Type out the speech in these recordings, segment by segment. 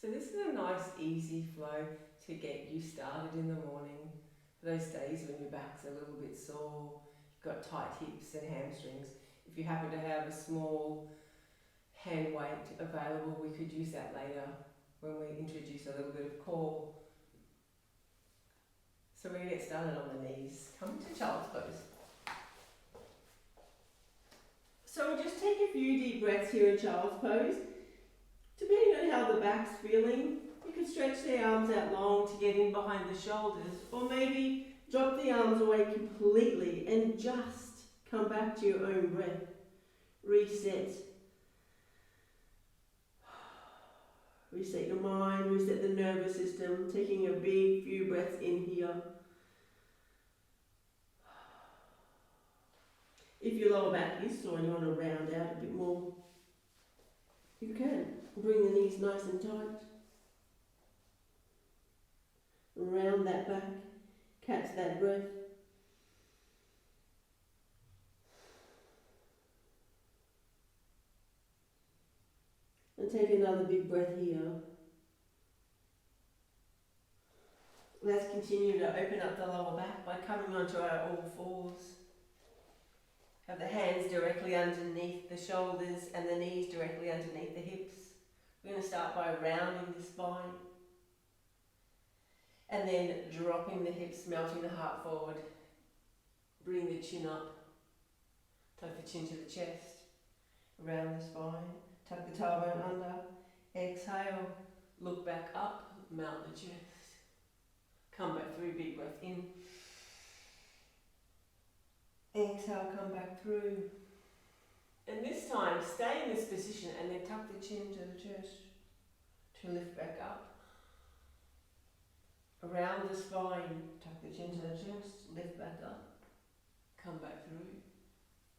So this is a nice easy flow to get you started in the morning. For those days when your back's a little bit sore, you've got tight hips and hamstrings. If you happen to have a small hand weight available, we could use that later when we introduce a little bit of core. So we're going to get started on the knees. Come to child's pose. So we'll just take a few deep breaths here in child's pose. Depending on how the back's feeling, you can stretch the arms out long to get in behind the shoulders, or maybe drop the arms away completely and just come back to your own breath. Reset. Reset your mind, reset the nervous system, taking a big few breaths in here. If your lower back is sore and you want to round out a bit more, you can. Bring the knees nice and tight. Round that back. Catch that breath. And take another big breath here. Let's continue to open up the lower back by coming onto our all fours. Have the hands directly underneath the shoulders and the knees directly underneath the hips. We're going to start by rounding the spine and then dropping the hips, melting the heart forward. Bring the chin up, tuck the chin to the chest, round the spine, tuck the tailbone under, exhale, look back up, melt the chest, come back through, big breath in. Exhale, come back through. And this time, stay in this position and then tuck the chin to the chest to lift back up. Around the spine, tuck the chin to the chest, lift back up, come back through.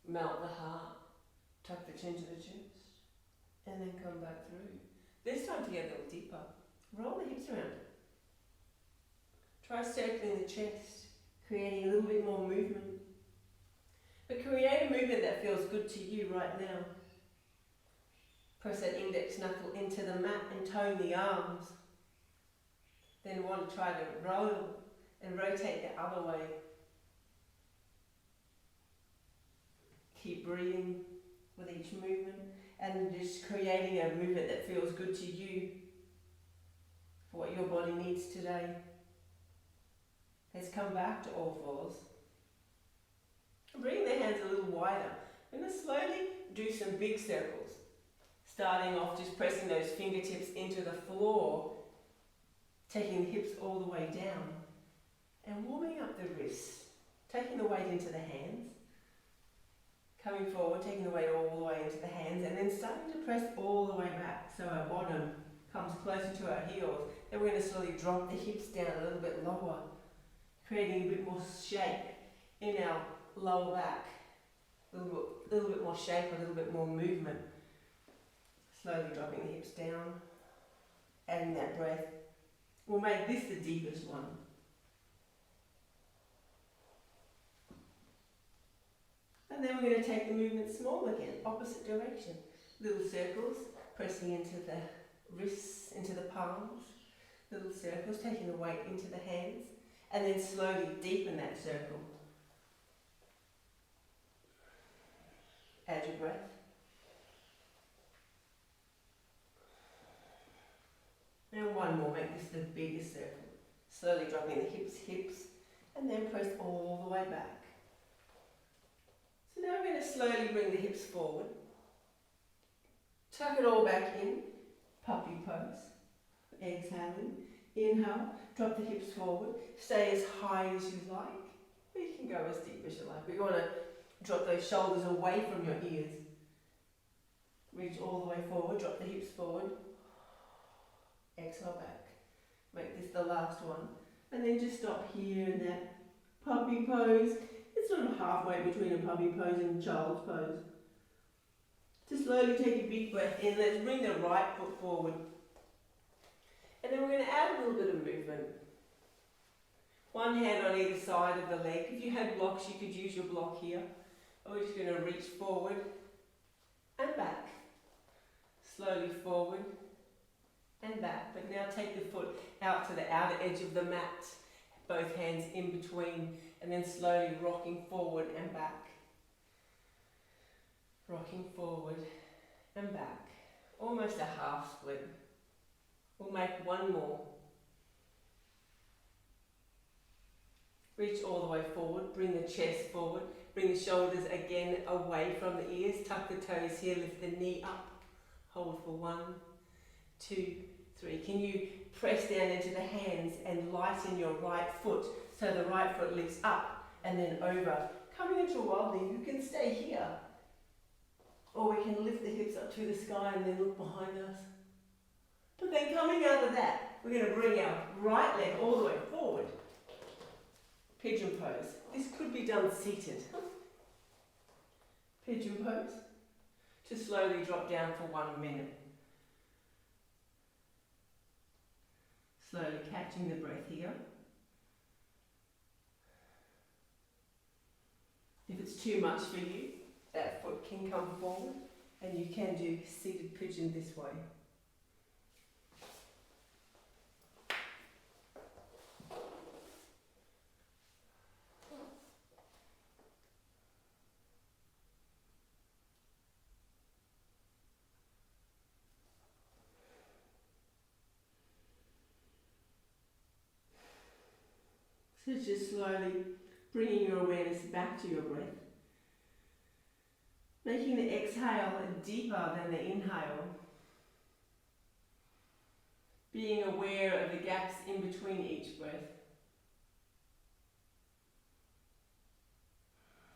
Melt the heart, tuck the chin to the chest, and then come back through. This time to get a little deeper. Roll the hips around. Try circling the chest, creating a little bit more movement. But create a movement that feels good to you right now. Press that index knuckle into the mat and tone the arms. Then want to try to roll and rotate the other way. Keep breathing with each movement and just creating a movement that feels good to you for what your body needs today. Let's come back to all fours. Bring the hands a little wider. I'm going to slowly do some big circles. Starting off just pressing those fingertips into the floor, taking the hips all the way down, and warming up the wrists. Taking the weight into the hands, coming forward, taking the weight all the way into the hands, and then starting to press all the way back so our bottom comes closer to our heels. Then we're going to slowly drop the hips down a little bit lower, creating a bit more shape in our lower back, a little bit more shape, a little bit more movement. Slowly dropping the hips down, adding that breath. We'll make this the deepest one. And then we're going to take the movement small again, opposite direction. Little circles, pressing into the wrists, into the palms. Little circles, taking the weight into the hands, and then slowly deepen that circle. Add your breath. And one more, make this the biggest circle. Slowly dropping the hips, and then press all the way back. So now we're going to slowly bring the hips forward. Tuck it all back in, puppy pose. Exhaling, inhale, drop the hips forward. Stay as high as you like. Or you can go as deep as you like. But you want to drop those shoulders away from your ears. Reach all the way forward, drop the hips forward. Exhale back. Make this the last one. And then just stop here in that puppy pose. It's sort of halfway between a puppy pose and child's pose. Just slowly take a big breath in. Let's bring the right foot forward. And then we're going to add a little bit of movement. One hand on either side of the leg. If you had blocks, you could use your block here. We're just going to reach forward and back. Slowly forward and back. But now take the foot out to the outer edge of the mat, both hands in between, and then slowly rocking forward and back. Rocking forward and back. Almost a half split. We'll make one more. Reach all the way forward, bring the chest forward, bring the shoulders again away from the ears, tuck the toes here, lift the knee up, hold for 1, 2, 3. Can you press down into the hands and lighten your right foot so the right foot lifts up and then over. Coming into a wild lean, you can stay here. Or we can lift the hips up to the sky and then look behind us. But then coming out of that, we're going to bring our right leg all the way forward. Pigeon pose. This could be done seated. Pigeon pose. To slowly drop down for 1 minute. Slowly catching the breath here. If it's too much for you, that foot can come forward and you can do seated pigeon this way. So just slowly bringing your awareness back to your breath. Making the exhale deeper than the inhale. Being aware of the gaps in between each breath.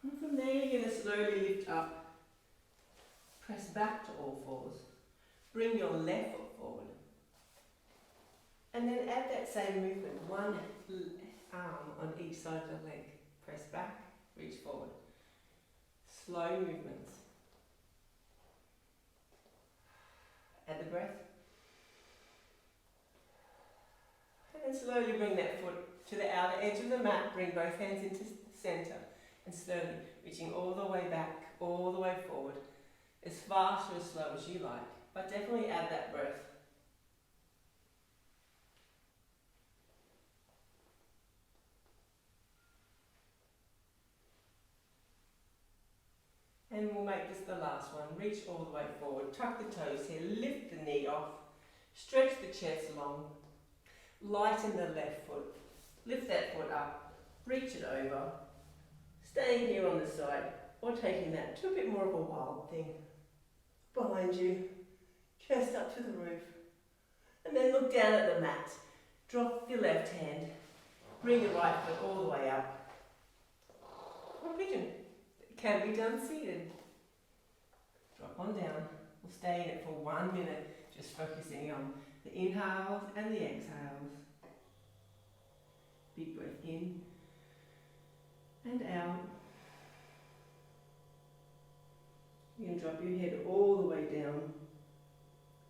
And from there you're going to slowly lift up. Press back to all fours. Bring your left foot forward. And then add that same movement. One arm on each side of the leg. Press back, reach forward. Slow movements. Add the breath. And then slowly bring that foot to the outer edge of the mat. Bring both hands into the centre. And slowly reaching all the way back, all the way forward. As fast or as slow as you like. But definitely add that breath. And we'll make this the last one. Reach all the way forward, tuck the toes here, lift the knee off, stretch the chest long, lighten the left foot, lift that foot up, reach it over, staying here on the side, or taking that to a bit more of a wild thing. Behind you, chest up to the roof, and then look down at the mat, drop your left hand, bring the right foot all the way up. Or pigeon. Can be done seated. Drop on down. We'll stay in it for 1 minute, just focusing on the inhales and the exhales. Big breath in and out. You can drop your head all the way down.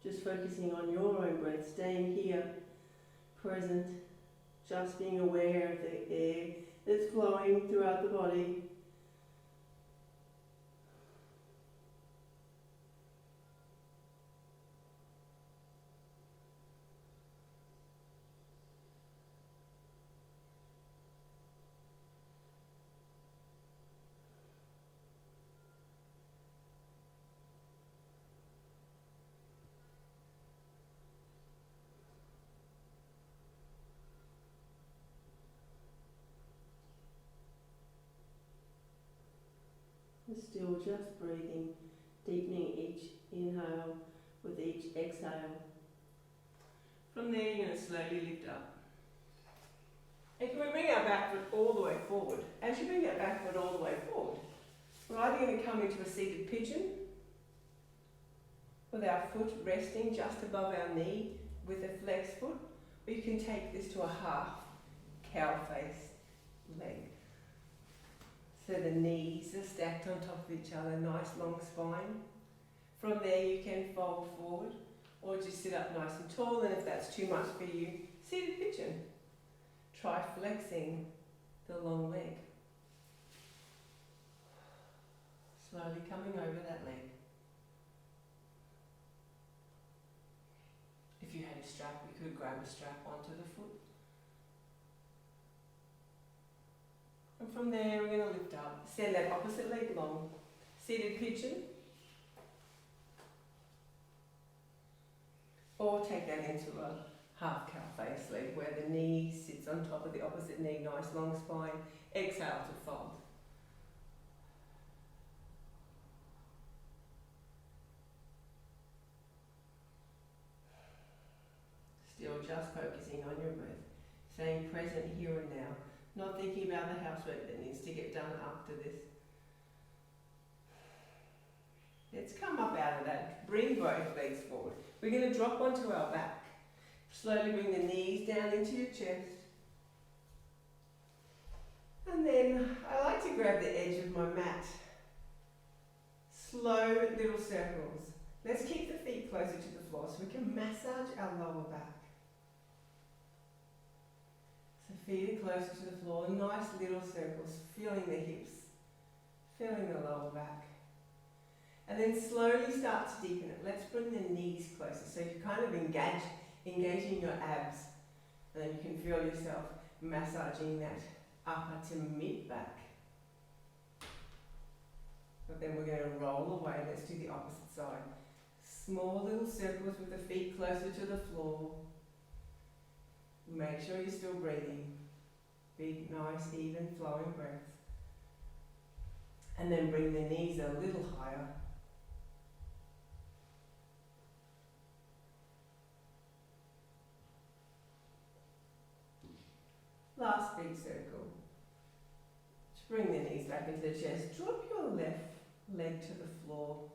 Just focusing on your own breath, staying here, present, just being aware of the air that's flowing throughout the body. Still just breathing, deepening each inhale with each exhale. From there you're going to slowly lift up. And can we bring our back foot all the way forward? As you bring that back foot all the way forward, we're either going to come into a seated pigeon with our foot resting just above our knee with a flexed foot, or you can take this to a half cow face leg. So the knees are stacked on top of each other, nice long spine. From there you can fold forward or just sit up nice and tall, and if that's too much for you, seated pigeon. Try flexing the long leg. Slowly coming over that leg. If you had a strap, you could grab a strap onto the foot. And from there, we're going to lift up, send that opposite leg long, seated pigeon, or take that into a half cow face leg where the knee sits on top of the opposite knee, nice long spine. Exhale to fold. Still just focusing on your breath, staying present here and now, not thinking about the housework that needs to get done after this. Let's come up out of that. Bring both legs forward. We're going to drop onto our back. Slowly bring the knees down into your chest. And then I like to grab the edge of my mat. Slow little circles. Let's keep the feet closer to the floor so we can massage our lower back. So feet are closer to the floor, nice little circles, feeling the hips, feeling the lower back. And then slowly start to deepen it. Let's bring the knees closer so you're kind of engaging your abs. And then you can feel yourself massaging that upper to mid back. But then we're going to roll away. Let's do the opposite side. Small little circles with the feet closer to the floor. Make sure you're still breathing. Big, nice, even flowing breath. And then bring the knees a little higher. Last big circle. Just bring the knees back into the chest. Drop your left leg to the floor.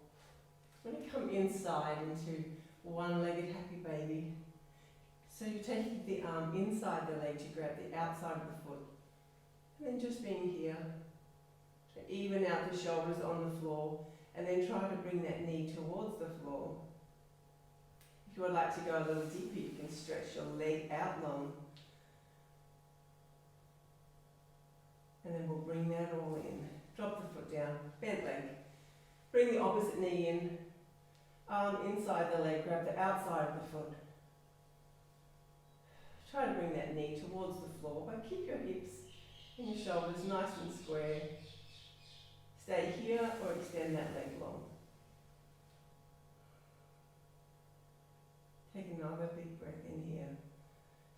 We're going to come inside into one-legged happy baby. So you're taking the arm inside the leg to grab the outside of the foot. And then just being here. So even out the shoulders on the floor. And then try to bring that knee towards the floor. If you would like to go a little deeper, you can stretch your leg out long. And then we'll bring that all in. Drop the foot down, bent leg. Bring the opposite knee in. Arm inside the leg, grab the outside of the foot. Try to bring that knee towards the floor, but keep your hips and your shoulders nice and square. Stay here or extend that leg long. Take another big breath in here.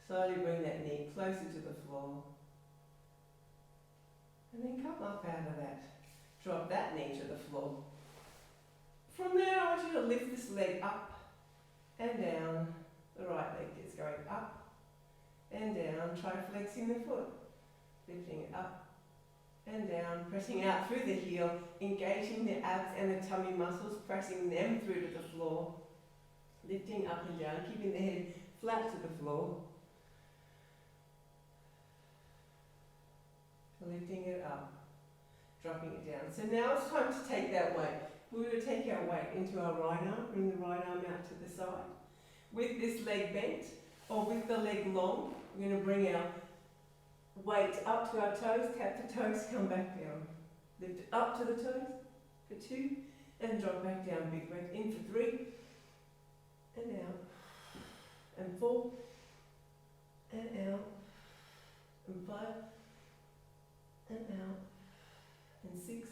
Slowly bring that knee closer to the floor. And then come up out of that. Drop that knee to the floor. From there, I want you to lift this leg up and down. The right leg is going up and down. Try flexing the foot. Lifting it up and down. Pressing out through the heel. Engaging the abs and the tummy muscles. Pressing them through to the floor. Lifting up and down. Keeping the head flat to the floor. Lifting it up, dropping it down. So now it's time to take that weight. We're going to take our weight into our right arm, bring the right arm out to the side. With this leg bent, or with the leg long, we're going to bring our weight up to our toes, tap the toes, come back down. Lift it up to the toes for 2, and drop back down. Big breath in for 3, and out, and 4, and out, and 5, and out, and 6,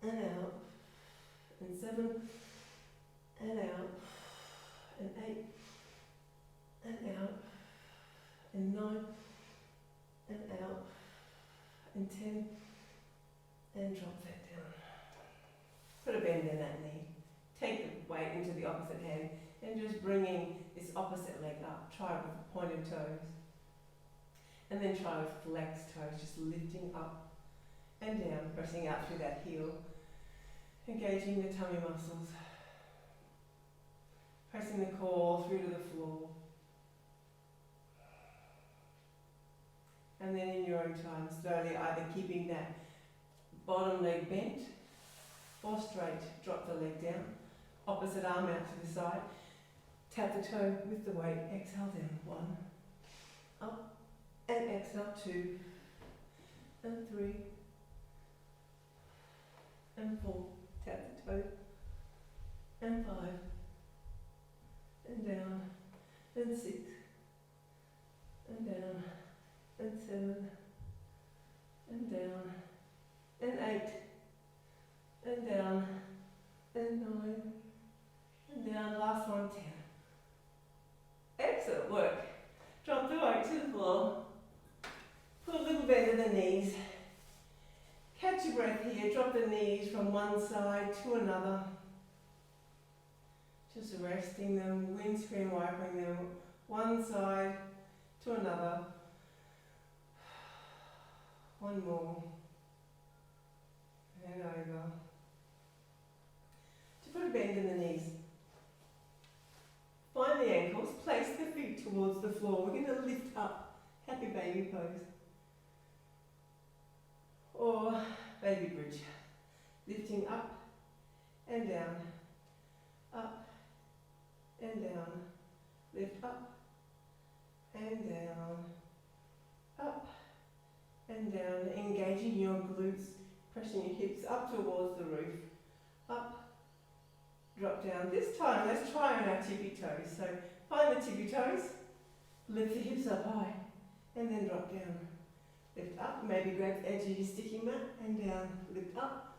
and out, and 7, and out, and 8, and out, and 9, and out, and 10, and drop that down. Put a bend in that knee. Take the weight into the opposite hand, and just bringing this opposite leg up. Try it with the pointed toes. And then try with flex toes, just lifting up and down, pressing out through that heel, engaging the tummy muscles, pressing the core through to the floor. And then in your own time, slowly either keeping that bottom leg bent or straight, drop the leg down, opposite arm out to the side, tap the toe with the weight, exhale down, 1, up, and exhale 2, and 3, and 4, tap the toe, and 5, and down, and 6, and down, and 7, and down, and 8, and down, and 9, and down, last one, 10. Excellent work. Drop the weight to the floor, put a little bend in the knees, catch your breath here, drop the knees from one side to another, just resting them, windscreen wiping them, one side to another, one more, and over. To put a bend in the knees. Find the ankles, place the feet towards the floor. We're going to lift up, happy baby pose. Or baby bridge. Lifting up and down, up and down, lift up and down, up and down, engaging your glutes, pressing your hips up towards the roof, up, drop down. This time, let's try on our tippy toes. So find the tippy toes, lift the hips up high, and then drop down. Lift up, maybe grab the edge of your sticky mat, and down. Lift up,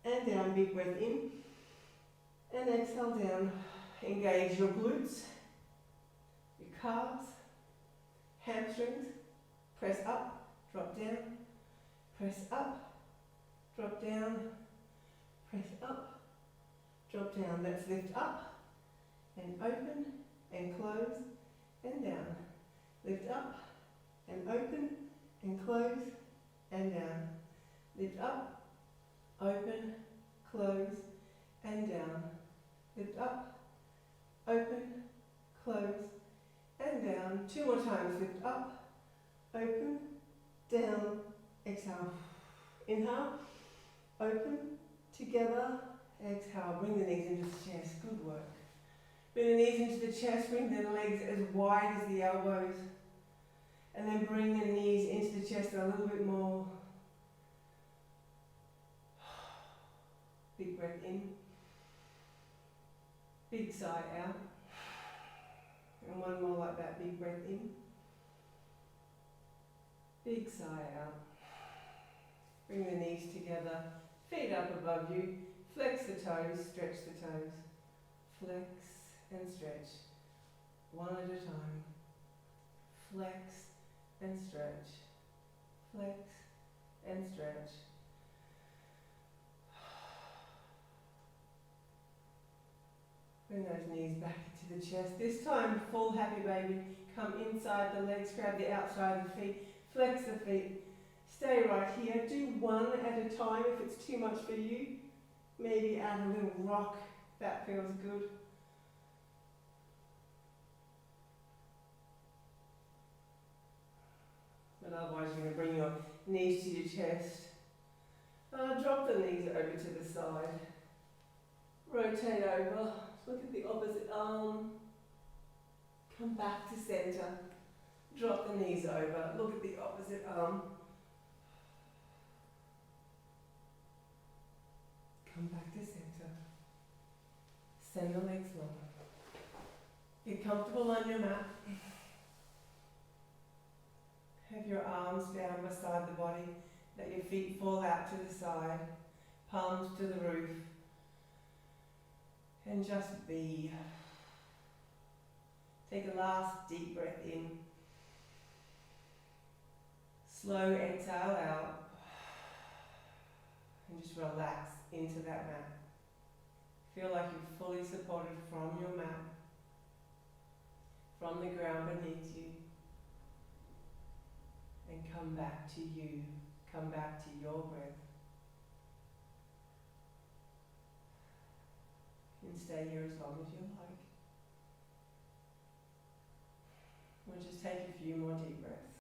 and down, big breath in, and exhale down. Engage your glutes, your calves, hamstrings, press up, drop down, press up, drop down, press up, drop down. Let's lift up and open and close and down. Lift up and open and close and down. Lift up, open, close and down. Lift up, open, close and down. 2 more times. Lift up, open, down, exhale. Inhale, open, together, exhale. Bring the knees into the chest. Good work. Bring the knees into the chest. Bring the legs as wide as the elbows. And then bring the knees into the chest a little bit more. Big breath in. Big sigh out. And one more like that. Big breath in. Big sigh out. Bring the knees together. Feet up above you. Flex the toes, stretch the toes. Flex and stretch. One at a time. Flex and stretch. Flex and stretch. Bring those knees back into the chest. This time, full happy baby. Come inside the legs, grab the outside of the feet. Flex the feet. Stay right here. Do one at a time if it's too much for you. Maybe add a little rock. That feels good. But otherwise you're going to bring your knees to your chest. Drop the knees over to the side. Rotate over. Look at the opposite arm. Come back to center. Drop the knees over. Look at the opposite arm. Come back to center. Send the legs long. Get comfortable on your mat. Have your arms down beside the body. Let your feet fall out to the side. Palms to the roof. And just be. Take a last deep breath in. Slow exhale out. And just relax into that mat. Feel like you're fully supported from your mat, from the ground beneath you. And come back to you. Come back to your breath. And stay here as long as you like. We'll just take a few more deep breaths.